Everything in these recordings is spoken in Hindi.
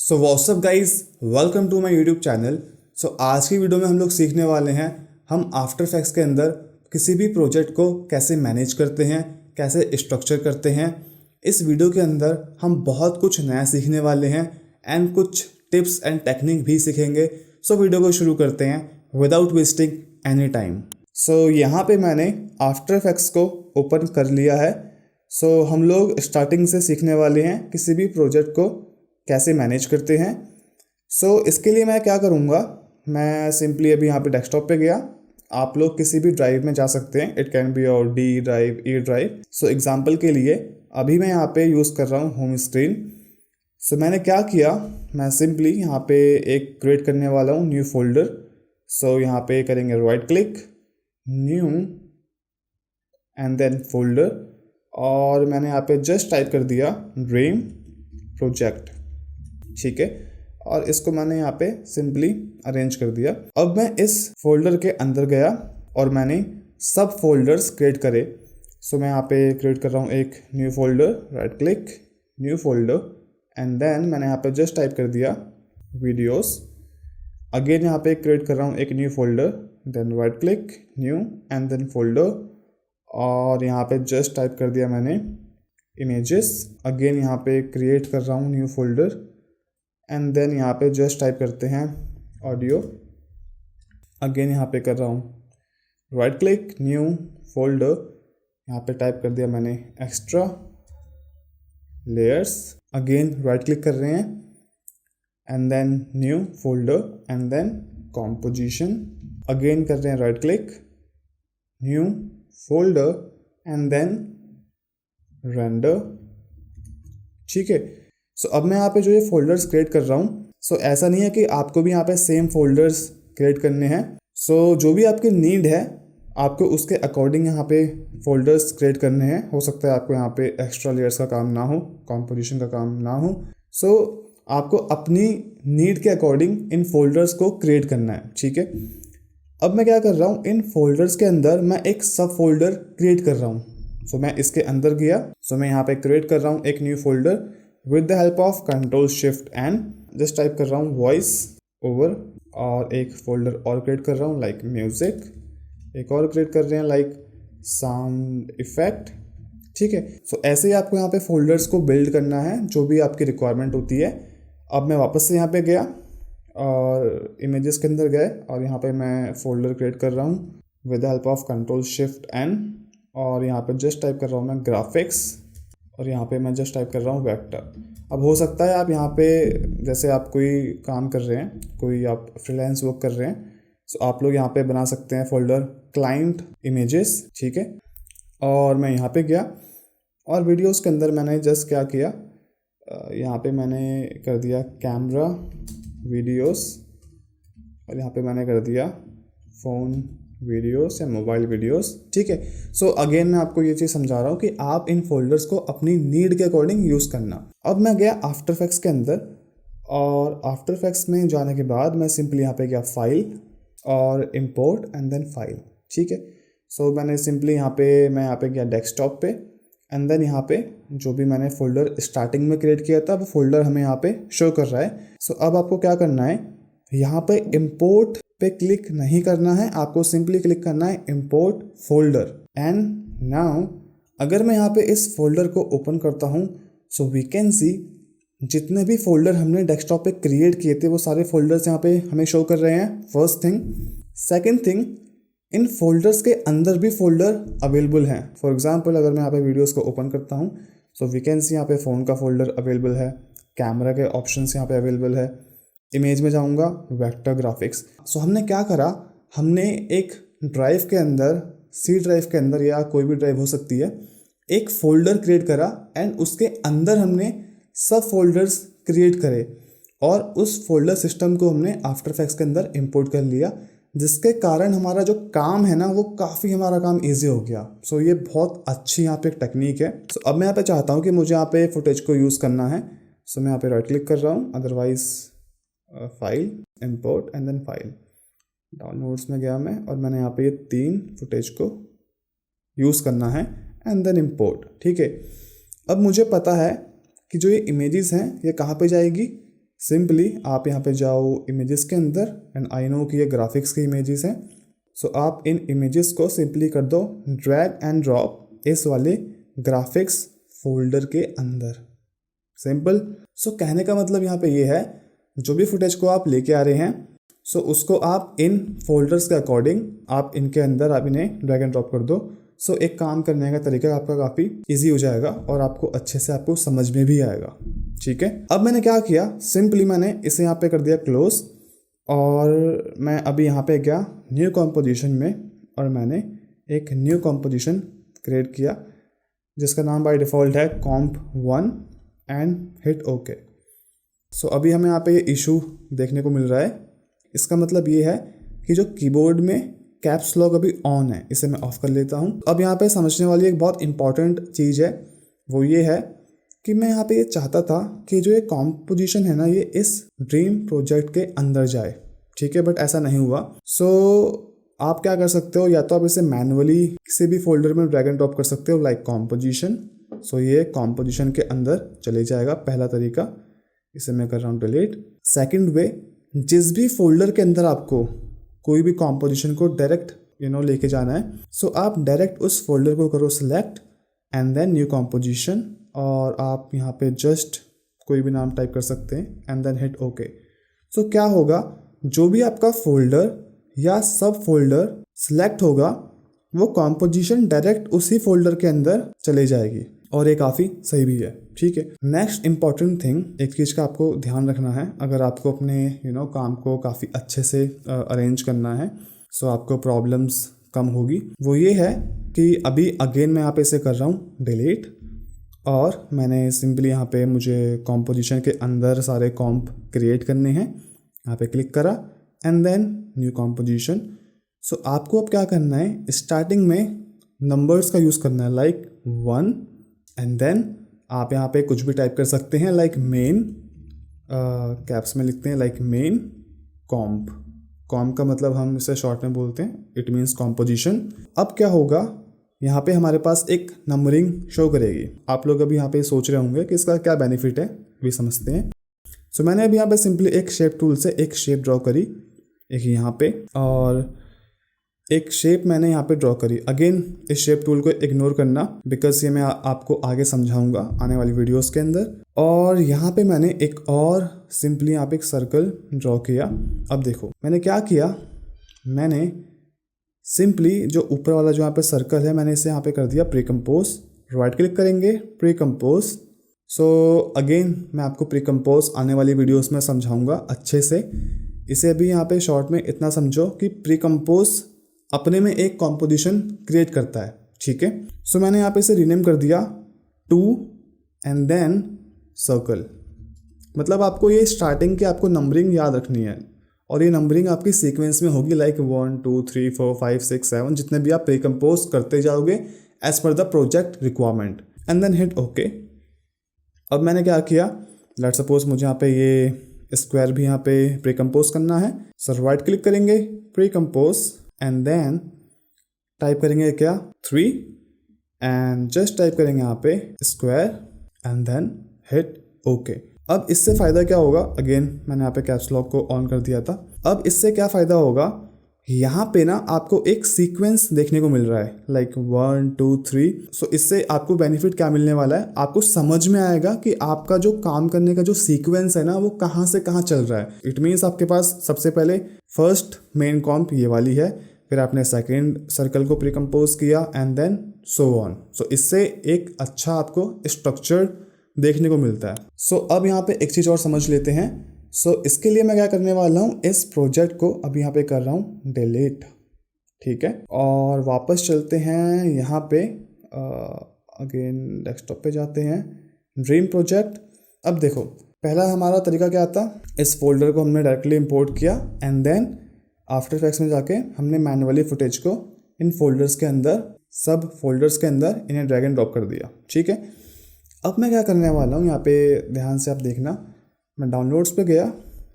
So what's up guys, welcome to my YouTube channel. आज की वीडियो में हम लोग सीखने वाले हैं हम आफ्टर इफेक्ट्स के अंदर किसी भी प्रोजेक्ट को कैसे मैनेज करते हैं, कैसे स्ट्रक्चर करते हैं। इस वीडियो के अंदर हम बहुत कुछ नया सीखने वाले हैं एंड कुछ टिप्स एंड टेक्निक भी सीखेंगे। वीडियो को शुरू करते हैं विदाउट वेस्टिंग एनी टाइम। यहाँ पे मैंने आफ्टर इफेक्ट्स को ओपन कर लिया है। हम लोग स्टार्टिंग से सीखने वाले हैं किसी भी प्रोजेक्ट को कैसे मैनेज करते हैं। इसके लिए मैं क्या करूँगा, मैं सिंपली अभी यहाँ पे डेस्कटॉप पे गया। आप लोग किसी भी ड्राइव में जा सकते हैं, इट कैन बी और D drive, E drive. Example के लिए अभी मैं यहाँ पे यूज़ कर रहा हूँ होम स्क्रीन। मैंने क्या किया, मैं सिंपली यहाँ पे एक क्रिएट करने वाला हूँ न्यू फोल्डर। यहाँ पे करेंगे right click, new and then folder, और मैंने यहाँ पे जस्ट टाइप कर दिया ड्रीम प्रोजेक्ट, ठीक है। और इसको मैंने यहाँ पे सिंपली अरेंज कर दिया। अब मैं इस फोल्डर के अंदर गया और मैंने सब फोल्डर्स क्रिएट करे। मैं यहाँ पे क्रिएट कर रहा हूँ एक new folder, right click, new folder, and then मैंने यहाँ पे जस्ट टाइप कर दिया वीडियोस। अगेन यहाँ पे क्रिएट कर रहा हूँ एक new folder, then right click, new and then folder, और यहाँ पे जस्ट टाइप कर दिया मैंने इमेजेस। अगेन यहाँ पे क्रिएट कर रहा हूँ न्यू फोल्डर एंड देन यहाँ पे जस्ट टाइप करते हैं ऑडियो। अगेन यहाँ पे कर रहा हूँ राइट क्लिक, न्यू फोल्डर, यहाँ पे टाइप कर दिया मैंने extra layers. Again right click कर रहे हैं and then new folder and then composition. Again कर रहे हैं right click, new folder and then render, ठीक है। अब मैं यहाँ पे जो ये फोल्डर्स क्रिएट कर रहा हूँ, ऐसा नहीं है कि आपको भी यहाँ पे सेम फोल्डर्स क्रिएट करने हैं। जो भी आपकी नीड है आपको उसके अकॉर्डिंग यहाँ पे फोल्डर्स क्रिएट करने हैं। हो सकता है आपको यहाँ पे एक्स्ट्रा लेयर्स का काम ना हो, कॉम्पोजिशन का काम ना हो। आपको अपनी नीड के अकॉर्डिंग इन फोल्डर्स को क्रिएट करना है, ठीक है। अब मैं क्या कर रहा हूँ, इन फोल्डर्स के अंदर मैं एक सब फोल्डर क्रिएट कर रहा हूँ। मैं इसके अंदर गया, मैं यहाँ पे क्रिएट कर रहा हूँ एक new folder with the help of control shift and just type कर रहा हूँ वॉइस ओवर, और एक फोल्डर और क्रिएट कर रहा हूँ लाइक म्यूजिक, एक और क्रिएट कर रहे हैं लाइक साउंड इफेक्ट, ठीक है। ऐसे ही आपको यहाँ पे फोल्डर्स को बिल्ड करना है जो भी आपकी रिक्वायरमेंट होती है। अब मैं वापस से यहाँ पे गया और इमेजेस के अंदर गए और यहाँ पे मैं फोल्डर क्रिएट कर रहा हूँ with the help of control shift N, और यहाँ पे जस्ट टाइप कर रहा हूँ मैं ग्राफिक्स, और यहाँ पे मैं जस्ट टाइप कर रहा हूँ वेक्टर। अब हो सकता है आप यहाँ पे जैसे आप कोई काम कर रहे हैं, कोई आप फ्रीलांस वर्क कर रहे हैं, आप लोग यहाँ पे बना सकते हैं फोल्डर क्लाइंट इमेजेस, ठीक है। और मैं यहाँ पे गया और वीडियोस के अंदर मैंने जस्ट क्या किया, यहाँ पे मैंने कर दिया कैमरा वीडियोस, और यहाँ पे मैंने कर दिया फ़ोन वीडियोस या मोबाइल वीडियोस, ठीक है। अगेन मैं आपको ये चीज़ समझा रहा हूँ कि आप इन फोल्डर्स को अपनी नीड के अकॉर्डिंग यूज़ करना। अब मैं गया आफ्टर इफेक्ट्स के अंदर, और आफ्टर इफेक्ट्स में जाने के बाद मैं सिंपली यहाँ पे गया फाइल और इम्पोर्ट एंड देन फाइल, ठीक है। मैंने सिंपली यहाँ पे गया डेस्कटॉप पे एंड देन यहाँ पे जो भी मैंने फोल्डर स्टार्टिंग में क्रिएट किया था वो फोल्डर हमें यहाँ पे शो कर रहा है। अब आपको क्या करना है, यहाँ पे इम्पोर्ट पे क्लिक नहीं करना है, आपको सिंपली क्लिक करना है इम्पोर्ट फोल्डर। एंड नाउ अगर मैं यहाँ पे इस फोल्डर को ओपन करता हूँ, वी कैन सी जितने भी फोल्डर हमने डेस्कटॉप पे क्रिएट किए थे वो सारे फोल्डर्स यहाँ पे हमें शो कर रहे हैं, फर्स्ट थिंग। सेकेंड थिंग, इन फोल्डर्स के अंदर भी फोल्डर अवेलेबल हैं। फॉर एग्जाम्पल अगर मैं यहाँ पे वीडियोस को ओपन करता हूँ, वी कैन सी यहाँ पे फ़ोन का फोल्डर अवेलेबल है, कैमरा के ऑप्शंस यहाँ पे अवेलेबल है, इमेज में जाऊँगा वेक्टर ग्राफिक्स। हमने क्या करा, हमने एक ड्राइव के अंदर, सी ड्राइव के अंदर या कोई भी ड्राइव हो सकती है, एक फ़ोल्डर क्रिएट करा एंड उसके अंदर हमने सब फोल्डर्स क्रिएट करे और उस फोल्डर सिस्टम को हमने आफ्टर इफेक्ट्स के अंदर इंपोर्ट कर लिया, जिसके कारण हमारा जो काम है ना वो काफ़ी हमारा काम इजी हो गया। ये बहुत अच्छी यहाँ पे एक टेक्निक है। अब मैं यहाँ पे चाहता हूँ कि मुझे यहाँ पे फुटेज को यूज़ करना है। मैं यहाँ पे राइट क्लिक कर रहा हूँ, otherwise file, import and then file, downloads में गया मैं और मैंने यहाँ पे ये 3 फुटेज को यूज़ करना है एंड देन इंपोर्ट, ठीक है। अब मुझे पता है कि जो ये इमेजेस हैं ये कहाँ पे जाएगी, सिंपली आप यहाँ पे जाओ इमेजेस के अंदर, एंड आई नो कि ये ग्राफिक्स की इमेजेस हैं, सो आप इन इमेजेस को सिंपली कर दो ड्रैग एंड ड्रॉप इस वाले ग्राफिक्स फोल्डर के अंदर। सिंपल। सो कहने का मतलब यहाँ पे ये है, जो भी फुटेज को आप लेके आ रहे हैं, सो उसको आप इन फोल्डर्स के अकॉर्डिंग आप इनके अंदर आप इन्हें ड्रैग एंड ड्रॉप कर दो। सो एक काम करने का तरीका आपका काफ़ी इजी हो जाएगा और आपको अच्छे से आपको समझ में भी आएगा। ठीक है, अब मैंने क्या किया, सिंपली मैंने इसे यहाँ पे कर दिया क्लोज, और मैं अभी यहाँ पे गया न्यू कॉम्पोजिशन में, और मैंने एक न्यू कॉम्पोजिशन क्रिएट किया जिसका नाम बाय डिफ़ॉल्ट है comp1 एंड हिट ओके। सो अभी हमें यहाँ पे ये इशू देखने को मिल रहा है। इसका मतलब ये है कि जो कीबोर्ड में कैप्स लॉक अभी ऑन है, इसे मैं ऑफ कर लेता हूँ। अब यहाँ पे समझने वाली एक बहुत इंपॉर्टेंट चीज़ है, वो ये है कि मैं यहाँ पे ये चाहता था कि जो ये कॉम्पोजिशन है ना, ये इस ड्रीम प्रोजेक्ट के अंदर जाए। ठीक है, बट ऐसा नहीं हुआ। सो आप क्या कर सकते हो, या तो आप इसे मैनुअली किसी भी फोल्डर में ड्रैग एंड ड्रॉप कर सकते हो, लाइक कॉम्पोजिशन। सो ये कॉम्पोजिशन के अंदर चले जाएगा, पहला तरीका। इसे मैं कर रहा हूँ डिलीट। सेकंड वे, जिस भी फोल्डर के अंदर आपको कोई भी कॉम्पोजिशन को डायरेक्ट लेके जाना है, सो आप डायरेक्ट उस फोल्डर को करो select and then new composition, और आप यहाँ पे जस्ट कोई भी नाम टाइप कर सकते हैं एंड देन हिट ओके। सो क्या होगा, जो भी आपका फोल्डर या सब फोल्डर सिलेक्ट होगा, वो कॉम्पोजिशन डायरेक्ट उसी फोल्डर के अंदर चले जाएगी, और ये काफ़ी सही भी है। ठीक है, नेक्स्ट इंपॉर्टेंट थिंग, एक चीज़ का आपको ध्यान रखना है, अगर आपको अपने काम को काफ़ी अच्छे से अरेंज करना है, सो आपको प्रॉब्लम्स कम होगी, वो ये है कि अभी अगेन मैं यहाँ पे इसे कर रहा हूँ डिलीट, और मैंने सिंपली यहाँ पे मुझे कॉम्पोजिशन के अंदर सारे कॉम्प क्रिएट करने हैं, यहाँ पे क्लिक करा एंड देन न्यू कॉम्पोजिशन। सो आपको अब क्या करना है, स्टार्टिंग में नंबर्स का यूज़ करना है, लाइक 1, एंड देन आप यहाँ पे कुछ भी टाइप कर सकते हैं, लाइक मेन, कैप्स में लिखते हैं लाइक मेन कॉम्प। कॉम्प का मतलब हम इसे शॉर्ट में बोलते हैं, इट मीन्स कॉम्पोजिशन। अब क्या होगा, यहाँ पे हमारे पास एक नंबरिंग शो करेगी। आप लोग अभी यहाँ पे सोच रहे होंगे कि इसका क्या बेनिफिट है, भी समझते हैं। सो मैंने अभी यहाँ पे सिंपली एक शेप टूल से एक शेप ड्रॉ करी, एक यहाँ पे, और एक शेप मैंने यहाँ पे ड्रॉ करी। अगेन इस शेप टूल को इग्नोर करना, बिकॉज ये मैं आपको आगे समझाऊंगा आने वाली वीडियोस के अंदर। और यहाँ पे मैंने एक और सिंपली यहाँ पे एक सर्कल ड्रॉ किया। अब देखो मैंने क्या किया, मैंने सिंपली जो ऊपर वाला जो यहाँ पे सर्कल है, मैंने इसे यहाँ पे कर दिया प्री कंपोज। राइट क्लिक करेंगे, प्री कंपोज। सो अगेन मैं आपको प्री कंपोज आने वाली वीडियोस में समझाऊंगा अच्छे से। इसे अभी यहाँ पे शॉर्ट में इतना समझो कि प्री कंपोज अपने में एक कॉम्पोजिशन क्रिएट करता है। ठीक है, सो मैंने यहाँ पे इसे रीनेम कर दिया 2 एंड देन सर्कल। मतलब आपको ये स्टार्टिंग की आपको नंबरिंग याद रखनी है, और ये नंबरिंग आपकी सीक्वेंस में होगी, लाइक 1 2 3 4 5 6 7, जितने भी आप प्री कंपोज करते जाओगे as per the project requirement, and then hit okay. अब मैंने क्या किया, लेट्स सपोज मुझे यहाँ पे ये स्क्वायर भी यहाँ पे प्री कंपोज करना है। सो राइट क्लिक करेंगे, pre compose, and then type करेंगे क्या 3, एंड जस्ट टाइप करेंगे यहाँ पे square and then hit okay. अब इससे फ़ायदा क्या होगा, अगेन मैंने यहाँ पे कैप्स लॉक को ऑन कर दिया था। अब इससे क्या फ़ायदा होगा, यहाँ पे ना आपको एक सीक्वेंस देखने को मिल रहा है, लाइक 1 2 3। सो इससे आपको बेनिफिट क्या मिलने वाला है, आपको समझ में आएगा कि आपका जो काम करने का जो सीक्वेंस है ना, वो कहाँ से कहाँ चल रहा है। इट मीन्स आपके पास सबसे पहले फर्स्ट मेन कॉम्प ये वाली है, फिर आपने सेकेंड सर्कल को प्री कंपोज किया एंड देन सो ऑन। सो इससे एक अच्छा आपको स्ट्रक्चर देखने को मिलता है। सो अब यहाँ पे एक चीज़ और समझ लेते हैं। सो इसके लिए मैं क्या करने वाला हूँ, इस प्रोजेक्ट को अभी यहाँ पे कर रहा हूँ डिलीट। ठीक है, और वापस चलते हैं यहाँ पे, अगेन डेस्कटॉप पे जाते हैं, ड्रीम प्रोजेक्ट। अब देखो पहला हमारा तरीका क्या था, इस फोल्डर को हमने डायरेक्टली इंपोर्ट किया एंड देन आफ्टर इफेक्ट्स में जाके हमने मैनुअली फुटेज को इन फोल्डर्स के अंदर, सब फोल्डर्स के अंदर इन्हें ड्रैग एंड ड्रॉप कर दिया। ठीक है, अब मैं क्या करने वाला हूँ, यहाँ पे ध्यान से आप देखना, मैं डाउनलोड्स पे गया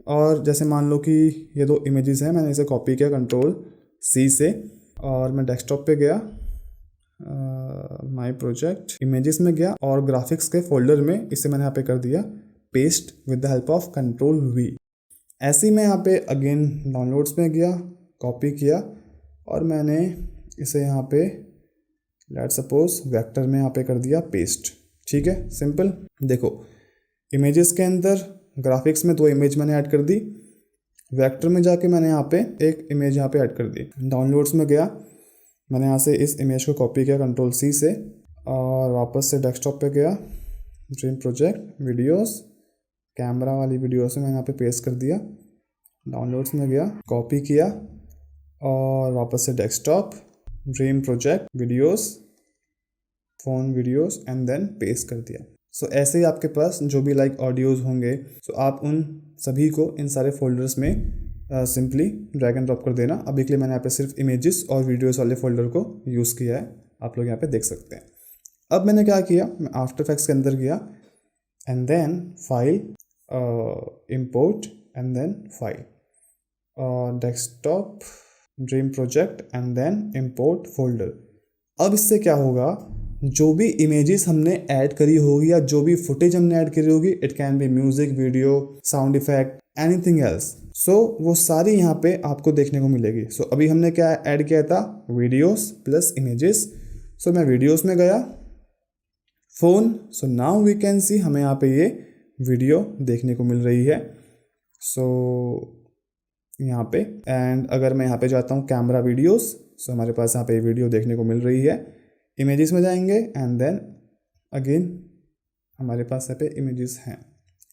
और जैसे मान लो कि ये 2 इमेजेस हैं, मैंने इसे कॉपी किया Ctrl+C से, और मैं डेस्कटॉप पे गया, माय प्रोजेक्ट इमेजेस में गया और ग्राफिक्स के फोल्डर में इसे मैंने यहाँ पे कर दिया paste with the help of control we. ऐसे ही मैं यहाँ पे अगेन डाउनलोड्स में गया, कॉपी किया और मैंने इसे यहाँ पे लेट सपोज वेक्टर में यहाँ पे कर दिया पेस्ट। ठीक है, सिंपल। देखो इमेजेस के अंदर ग्राफिक्स में 2 इमेज मैंने ऐड कर दी, वेक्टर में जाके मैंने यहाँ पे एक इमेज यहाँ पे ऐड कर दी। डाउनलोड्स में गया, मैंने यहाँ से इस इमेज को कॉपी किया कंट्रोल सी से और वापस से डेस्कटॉप पे गया, ड्रीम प्रोजेक्ट वीडियोस, कैमरा वाली वीडियोस में मैंने यहाँ पे पेस्ट कर दिया। डाउनलोड्स में गया, कॉपी किया और वापस से desktop, dream project videos, phone videos and then paste कर दिया। सो ऐसे ही आपके पास जो भी लाइक ऑडियोज़ होंगे, सो आप उन सभी को इन सारे फोल्डर्स में सिंपली ड्रैग एंड ड्रॉप कर देना। अभी के लिए मैंने यहाँ पे सिर्फ इमेजेस और वीडियोस वाले फोल्डर को यूज़ किया है, आप लोग यहाँ पे देख सकते हैं। अब मैंने क्या किया, मैं आफ्टर इफेक्ट्स के अंदर गया and then file, import and then file, desktop, dream project and then import folder. अब इससे क्या होगा, जो भी इमेजेस हमने ऐड करी होगी या जो भी फुटेज हमने ऐड करी होगी, it can be music, video, sound effect, anything else, so वो सारी यहाँ पे आपको देखने को मिलेगी। सो अभी हमने क्या ऐड किया था, वीडियोस प्लस इमेजेस। सो मैं वीडियोस में गया, phone, so now we can see हमें यहाँ पे ये वीडियो देखने को मिल रही है। सो यहाँ पे एंड अगर मैं यहाँ पे जाता हूँ कैमरा वीडियोस, सो हमारे पास यहाँ पे वीडियो देखने को मिल रही है। इमेजेस में जाएंगे एंड देन अगेन हमारे पास यहाँ पे इमेजेस हैं।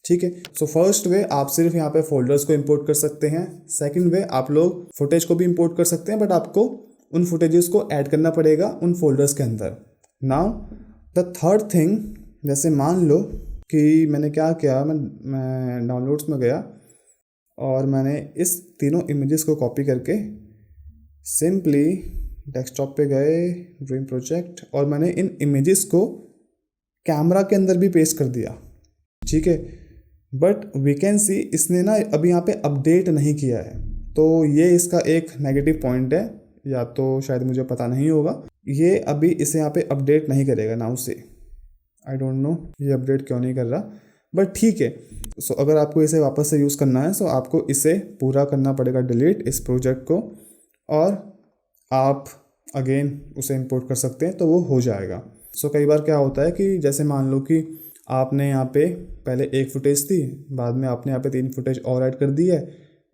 ठीक है, सो फर्स्ट वे आप सिर्फ यहाँ पे फोल्डर्स को इंपोर्ट कर सकते हैं। सेकंड वे आप लोग फुटेज को भी इंपोर्ट कर सकते हैं, बट आपको उन फुटेजेस को ऐड करना पड़ेगा उन फोल्डर्स के अंदर। नाउ द थर्ड थिंग, जैसे मान लो कि मैंने क्या किया, मैं डाउनलोड्स में गया और मैंने इस तीनों इमेजेस को कॉपी करके सिंपली डेस्कटॉप पे गए, ड्रीम प्रोजेक्ट, और मैंने इन इमेजेस को कैमरा के अंदर भी पेस्ट कर दिया। ठीक है, बट वी कैन सी इसने ना अभी यहाँ पे अपडेट नहीं किया है, तो ये इसका एक नेगेटिव पॉइंट है, या तो शायद मुझे पता नहीं होगा, ये अभी इसे यहाँ पे अपडेट नहीं करेगा नाउ से। आई डोंट नो ये अपडेट क्यों नहीं कर रहा, बट ठीक है। सो अगर आपको इसे वापस से यूज़ करना है, सो आपको इसे पूरा करना पड़ेगा डिलीट इस प्रोजेक्ट को, और आप अगेन उसे इंपोर्ट कर सकते हैं तो वो हो जाएगा। सो कई बार क्या होता है कि जैसे मान लो कि आपने यहाँ पे पहले एक फुटेज थी, बाद में आपने यहाँ पे 3 फुटेज और ऐड कर दी है,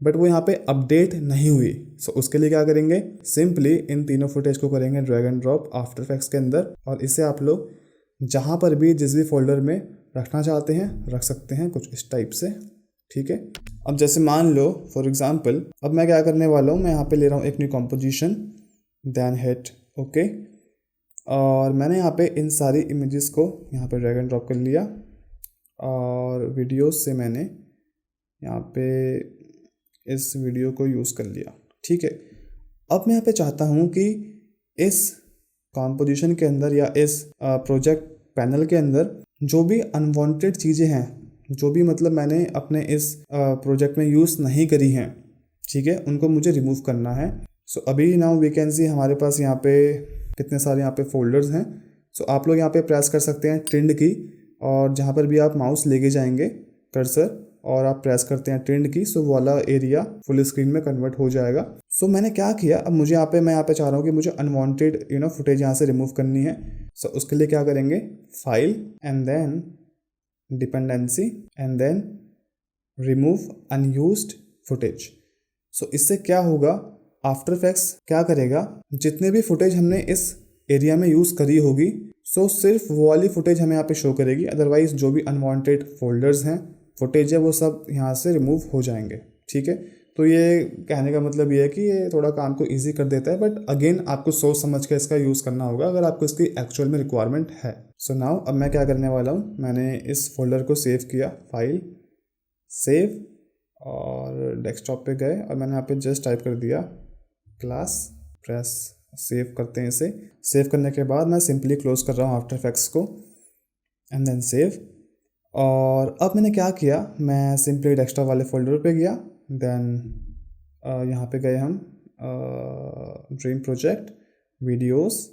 बट वो यहाँ पे अपडेट नहीं हुई। सो उसके लिए क्या करेंगे, सिंपली इन तीनों फुटेज को करेंगे drag and drop after effects के अंदर, और इसे आप लोग जहाँ पर भी जिस भी फोल्डर में रखना चाहते हैं रख सकते हैं, कुछ इस टाइप से। ठीक है, अब जैसे मान लो फॉर एग्जाम्पल, अब मैं क्या करने वाला हूँ, मैं यहाँ पे ले रहा हूँ एक new composition, then hit okay, और मैंने यहाँ पे इन सारी इमेजेस को यहाँ पे ड्रैग एंड ड्रॉप कर लिया, और वीडियोस से मैंने यहाँ पे इस वीडियो को यूज़ कर लिया। ठीक है, अब मैं यहाँ पे चाहता हूँ कि इस कॉम्पोजिशन के अंदर या इस प्रोजेक्ट पैनल के अंदर जो भी अनवांटेड चीज़ें हैं, जो भी मतलब मैंने अपने इस प्रोजेक्ट में यूज़ नहीं करी हैं, ठीक है, उनको मुझे रिमूव करना है। सो अभी नाउ वी कैन सी हमारे पास यहाँ पे कितने सारे यहाँ पे फोल्डर्स हैं। सो आप लोग यहाँ पे प्रेस कर सकते हैं ट्रेंड की, और जहाँ पर भी आप माउस लेके जाएंगे कर्सर और आप प्रेस करते हैं ट्रेंड की, सो वो वाला एरिया फुल स्क्रीन में कन्वर्ट हो जाएगा। सो मैंने क्या किया, अब मुझे यहाँ पे मैं यहाँ पे चाह रहा हूँ कि मुझे अनवांटेड फुटेज यहाँ से रिमूव करनी है। सो उसके लिए क्या करेंगे, file and then dependency and then remove unused footage. So इससे क्या होगा, आफ्टर इफेक्ट्स क्या करेगा, जितने भी फुटेज हमने इस एरिया में यूज़ करी होगी, सो सिर्फ वो वाली फुटेज हमें यहाँ पे शो करेगी, अदरवाइज जो भी अनवांटेड फोल्डर्स हैं, फुटेज है, वो सब यहाँ से रिमूव हो जाएंगे। ठीक है, तो ये कहने का मतलब ये है कि ये थोड़ा काम को ईजी कर देता है, बट अगेन आपको सोच समझ के इसका यूज़ करना होगा अगर आपको इसकी एक्चुअल में रिक्वायरमेंट है। सो नाउ अब मैं क्या करने वाला हूँ, मैंने इस फोल्डर को सेव किया, फाइल सेव, और डेस्कटॉप पे गए और मैंने यहाँ पे जस्ट टाइप कर दिया क्लास, प्रेस सेव करते हैं इसे। सेव करने के बाद मैं सिंपली क्लोज कर रहा हूँ आफ्टर इफेक्ट्स को एंड देन सेव। और अब मैंने क्या किया, मैं सिंपली डेस्कटॉप वाले फोल्डर पे गया, देन यहाँ पे गए हम dream project, videos,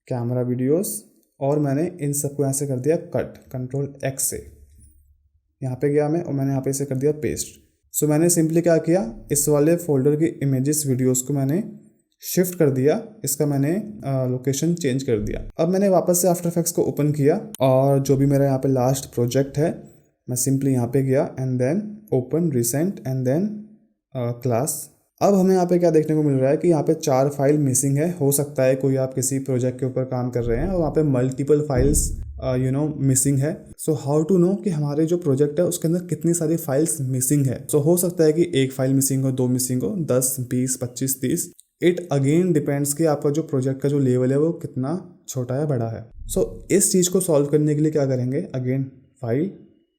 camera videos, और मैंने इन सबको यहाँ से कर दिया कट, कंट्रोल X से। यहाँ पे गया मैं और मैंने यहाँ पे इसे कर दिया पेस्ट। सो मैंने सिंपली क्या किया, इस वाले फोल्डर की इमेजेस वीडियोस को मैंने शिफ्ट कर दिया, इसका मैंने लोकेशन चेंज कर दिया। अब मैंने वापस से आफ्टर इफेक्ट्स को ओपन किया और जो भी मेरा यहाँ पे लास्ट प्रोजेक्ट है मैं सिंपली यहाँ पे गया and then open recent and then class. अब हमें यहाँ पे क्या देखने को मिल रहा है कि यहाँ पे 4 फाइल मिसिंग है। हो सकता है कोई आप किसी प्रोजेक्ट के ऊपर काम कर रहे हैं और वहाँ पे मल्टीपल फाइल्स मिसिंग है। सो हाउ टू नो कि हमारे जो प्रोजेक्ट है उसके अंदर कितनी सारी फाइल्स मिसिंग है। सो हो सकता है कि 1 फाइल मिसिंग हो, 2 मिसिंग हो, 10, 20, 25, 30। इट अगेन डिपेंड्स कि आपका जो प्रोजेक्ट का जो लेवल है वो कितना छोटा है बड़ा है। सो इस चीज़ को सॉल्व करने के लिए क्या करेंगे, again file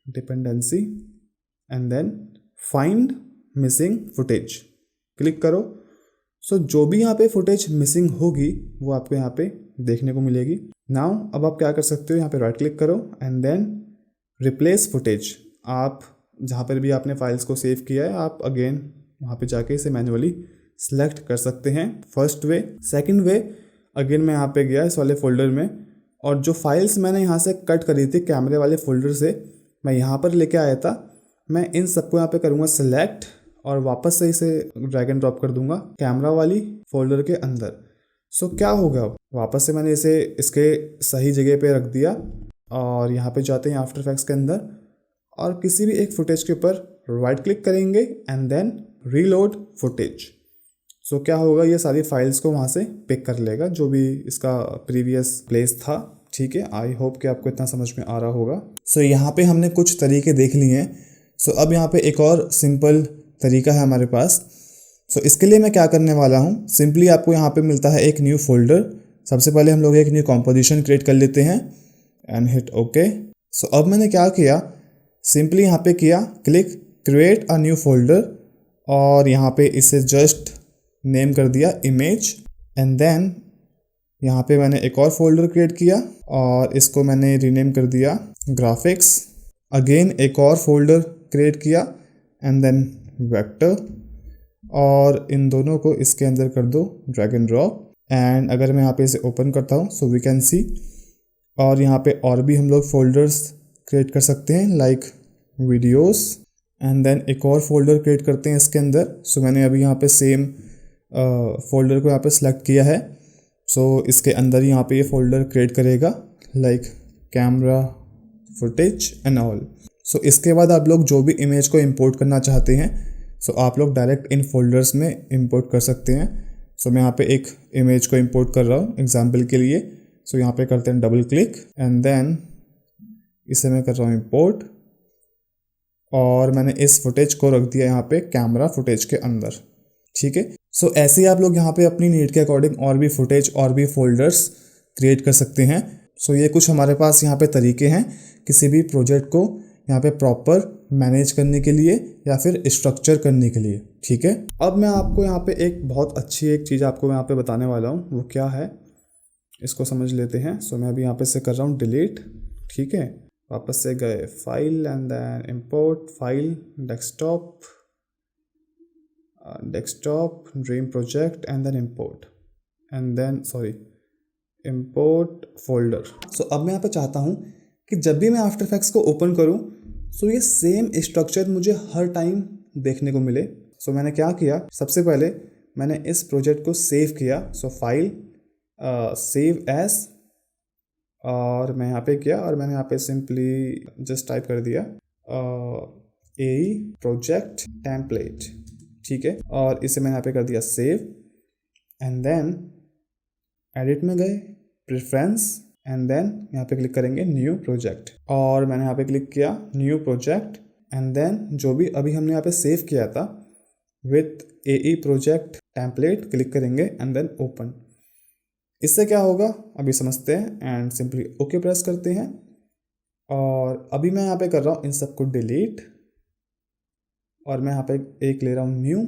dependency and then find missing footage click करो। सो जो भी यहाँ पे फुटेज मिसिंग होगी वो आपको यहाँ पे देखने को मिलेगी। नाउ अब आप क्या कर सकते हो, यहाँ पे राइट क्लिक करो एंड देन रिप्लेस फुटेज। आप जहाँ पर भी आपने फाइल्स को सेव किया है आप अगेन वहाँ पे जाके इसे मैन्युअली सेलेक्ट कर सकते हैं। First way. सेकंड वे, अगेन मैं यहाँ पे गया इस वाले फोल्डर में और जो फाइल्स मैंने यहाँ से कट करी थी कैमरे वाले फोल्डर से मैं यहाँ पर लेके आया था, मैं इन सबको यहाँ पे करूँगा सिलेक्ट और वापस से इसे ड्रैग एंड ड्रॉप कर दूंगा कैमरा वाली फोल्डर के अंदर। सो क्या होगा, अब वापस से मैंने इसे इसके सही जगह पे रख दिया और यहाँ पे जाते हैं आफ्टर इफेक्ट्स के अंदर और किसी भी एक फुटेज के ऊपर राइट क्लिक करेंगे एंड देन रीलोड फुटेज। सो क्या होगा, ये सारी फाइल्स को वहाँ से पिक कर लेगा जो भी इसका प्रीवियस प्लेस था। ठीक है, आई होप कि आपको इतना समझ में आ रहा होगा। सो यहाँ पे हमने कुछ तरीके देख लिए हैं। सो अब यहाँ पे एक और सिंपल तरीका है हमारे पास। सो इसके लिए मैं क्या करने वाला हूँ, सिंपली आपको यहाँ पे मिलता है एक न्यू फोल्डर। सबसे पहले हम लोग एक न्यू कॉम्पोजिशन क्रिएट कर लेते हैं एंड हिट ओके। सो अब मैंने क्या किया, सिंपली यहाँ पे किया click create a new folder और यहाँ पे इसे जस्ट नेम कर दिया इमेज एंड देन यहाँ पे मैंने एक और फोल्डर क्रिएट किया और इसको मैंने रीनेम कर दिया ग्राफिक्स। अगेन एक और फोल्डर क्रिएट किया एंड देन वेक्टर और इन दोनों को इसके अंदर कर दो ड्रैग एंड ड्रॉप। एंड अगर मैं यहाँ पे इसे ओपन करता हूँ सो वी कैन सी, और यहाँ पे और भी हम लोग फोल्डर्स क्रिएट कर सकते हैं लाइक वीडियोस एंड देन एक और फोल्डर क्रिएट करते हैं इसके अंदर। सो मैंने अभी यहाँ पे सेम फोल्डर को यहाँ पे सिलेक्ट किया है। सो इसके अंदर ही यहाँ पे ये फोल्डर क्रिएट करेगा like camera footage and all. So इसके बाद आप लोग जो भी इमेज को इंपोर्ट करना चाहते हैं सो आप लोग डायरेक्ट इन फोल्डर्स में इंपोर्ट कर सकते हैं। सो मैं यहाँ पे एक इमेज को इंपोर्ट कर रहा हूँ एग्जांपल के लिए। सो यहाँ पे करते हैं डबल क्लिक एंड देन इसे मैं कर रहा हूँ इंपोर्ट और मैंने इस फुटेज को रख दिया यहाँ पे कैमरा फुटेज के अंदर। ठीक है, सो ऐसे ही आप लोग यहाँ पे अपनी नीड के अकॉर्डिंग और भी फुटेज और भी फोल्डर्स क्रिएट कर सकते हैं। सो ये कुछ हमारे पास यहाँ पे तरीके हैं किसी भी प्रोजेक्ट को यहाँ पे प्रॉपर मैनेज करने के लिए या फिर स्ट्रक्चर करने के लिए। ठीक है, अब मैं आपको यहाँ पे एक बहुत अच्छी एक चीज़ आपको यहाँ पे बताने वाला हूँ, वो क्या है इसको समझ लेते हैं। सो मैं अभी यहाँ पे से कर रहा हूँ डिलीट। ठीक है, वापस से गए file and then import file desktop dream project and then import folder. So अब मैं यहाँ पे चाहता हूँ कि जब भी मैं आफ्टर इफेक्ट्स को ओपन करूँ सो ये सेम स्ट्रक्चर मुझे हर टाइम देखने को मिले। सो मैंने क्या किया, सबसे पहले मैंने इस प्रोजेक्ट को सेव किया। सो फाइल सेव एज और मैं यहाँ पे किया और मैंने यहाँ पे सिंपली जस्ट टाइप कर दिया AE प्रोजेक्ट टेम्पलेट। ठीक है, और इसे मैंने यहाँ पे कर दिया सेव एंड देन एडिट में गए प्रेफरेंस एंड देन यहाँ पे क्लिक करेंगे न्यू प्रोजेक्ट और मैंने यहाँ पे क्लिक किया न्यू प्रोजेक्ट एंड देन जो भी अभी हमने यहाँ पे सेव किया था with AE project template click करेंगे एंड देन ओपन। इससे क्या होगा अभी समझते हैं एंड सिंपली ओके प्रेस करते हैं और अभी मैं यहाँ पे कर रहा हूँ इन सबको डिलीट और मैं यहाँ पे एक ले रहा हूँ new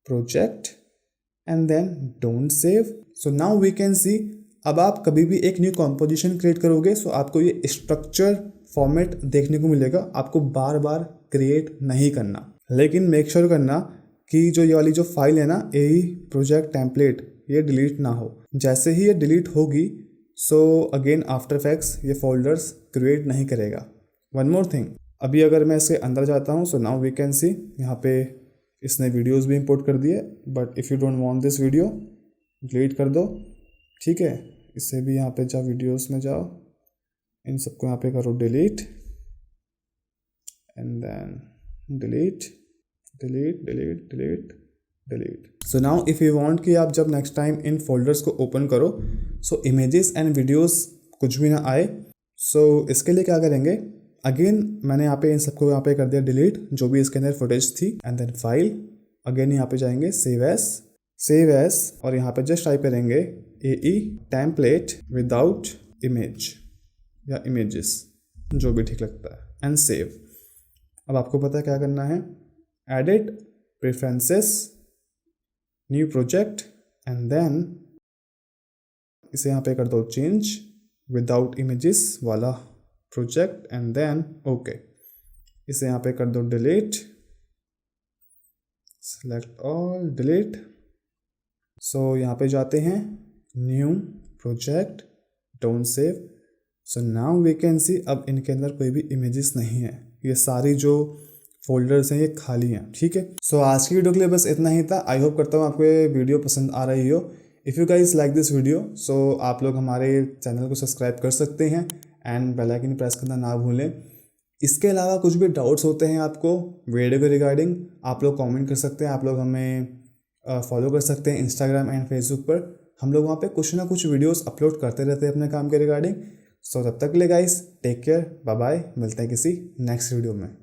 project and then don't save. So now we can see, अब आप कभी भी एक न्यू कॉम्पोजिशन क्रिएट करोगे सो आपको ये स्ट्रक्चर फॉर्मेट देखने को मिलेगा। आपको बार बार क्रिएट नहीं करना, लेकिन मेक श्योर करना कि जो ये वाली जो फाइल है ना AE प्रोजेक्ट टेम्पलेट ये डिलीट ना हो। जैसे ही ये डिलीट होगी सो अगेन आफ्टर इफेक्ट्स ये फोल्डर्स क्रिएट नहीं करेगा। वन मोर थिंग, अभी अगर मैं इसके अंदर जाता हूँ, so now we can see यहाँ पे इसने वीडियोस भी इंपोर्ट कर दिए, but if you don't want this video delete कर दो, ठीक है। इससे भी यहाँ पे जाओ, वीडियोस में जाओ, इन सबको यहाँ पे करो delete and then delete delete delete delete delete. So now if you want कि आप जब नेक्स्ट टाइम इन फोल्डर्स को ओपन करो सो इमेजेस एंड वीडियोस कुछ भी ना आए, सो इसके लिए क्या करेंगे, अगेन मैंने यहाँ पे इन सबको यहाँ पे कर दिया डिलीट, जो भी इसके अंदर फुटेज थी, एंड देन फाइल, अगेन यहाँ पे जाएंगे सेव एस और यहाँ पे जस्ट टाइप करेंगे AE टेम्पलेट विदाउट इमेज या इमेजेस, जो भी ठीक लगता है, एंड सेव। अब आपको पता है क्या करना है, edit preferences, new project, and then इसे यहाँ पे कर दो चेंज विदाउट इमेजेस वाला प्रोजेक्ट, एंड देन ओके। इसे यहाँ पे कर दो delete, select all, delete. So यहाँ पे जाते हैं new project, don't save. So now we can see अब इनके अंदर कोई भी इमेजेस नहीं है, ये सारी जो फोल्डर्स हैं ये खाली हैं, ठीक है। सो आज की वीडियो के लिए बस इतना ही था। आई होप करता हूँ आपको ये वीडियो पसंद आ रही हो। If you guys like this video so आप लोग हमारे चैनल को सब्सक्राइब कर सकते हैं एंड बेल आइकन प्रेस करना ना भूलें। इसके अलावा कुछ भी डाउट्स होते हैं आपको वीडियो के रिगार्डिंग, आप लोग कमेंट कर सकते हैं, आप लोग हमें फॉलो कर सकते हैं इंस्टाग्राम एंड फेसबुक पर। हम लोग वहाँ पे कुछ ना कुछ वीडियोस अपलोड करते रहते हैं अपने काम के रिगार्डिंग। सो तब तक के लिए guys take care, bye bye, मिलते हैं किसी नेक्स्ट वीडियो में।